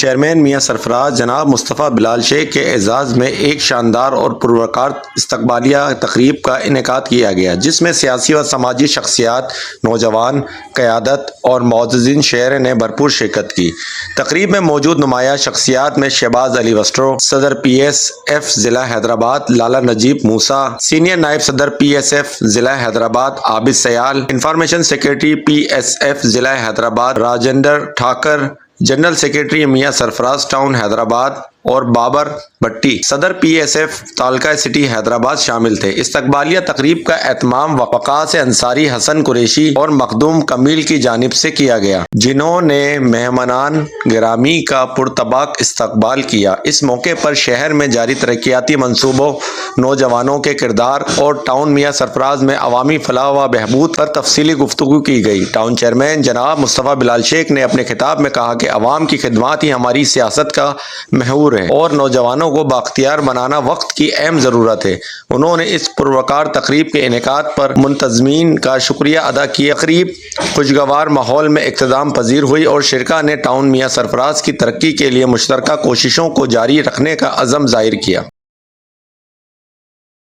Chairman میاں سرفراز جناب مصطفیٰ بلال شیخ کے اعزاز میں ایک شاندار اور پروقار استقبالیہ تقریب کا انعقاد کیا گیا، جس میں سیاسی و سماجی شخصیات، نوجوان قیادت اور معززین شہر نے بھرپور شرکت کی۔ تقریب میں موجود نمایاں شخصیات میں شہباز علی وسٹرو، صدر پی ایس ایف ضلع حیدرآباد لالا نجیب موسیٰ، سینئر نائب صدر پی ایس ایف ضلع Hyderabad Abid Sial, information secretary P S F ضلع Hyderabad Rajinder Thakur, general secretary Mian Sarfaraz town Hyderabad اور بابر بھٹی، صدر پی ایس ایف تعلقہ سٹی حیدرآباد شامل تھے۔ استقبالیہ تقریب کا اہتمام وقاص انصاری، حسن قریشی اور مخدوم کمیل کی جانب سے کیا گیا، جنہوں نے مہمانان گرامی کا پرطباق استقبال کیا۔ اس موقع پر شہر میں جاری ترقیاتی منصوبوں، نوجوانوں کے کردار اور ٹاؤن میاں سرفراز میں عوامی فلاح و بہبود پر تفصیلی گفتگو کی گئی۔ ٹاؤن چیئرمین جناب مصطفیٰ بلال شیخ نے اپنے خطاب میں کہا کہ عوام کی خدمات ہی ہماری سیاست کا محور ہے اور نوجوانوں کو بااختیار بنانا وقت کی اہم ضرورت ہے۔ انہوں نے اس پروقار تقریب کے انعقاد پر منتظمین کا شکریہ ادا کیا۔ تقریب خوشگوار ماحول میں اختتام پذیر ہوئی اور شرکاء نے ٹاؤن میاں سرفراز کی ترقی کے لیے مشترکہ کوششوں کو جاری رکھنے کا عزم ظاہر کیا۔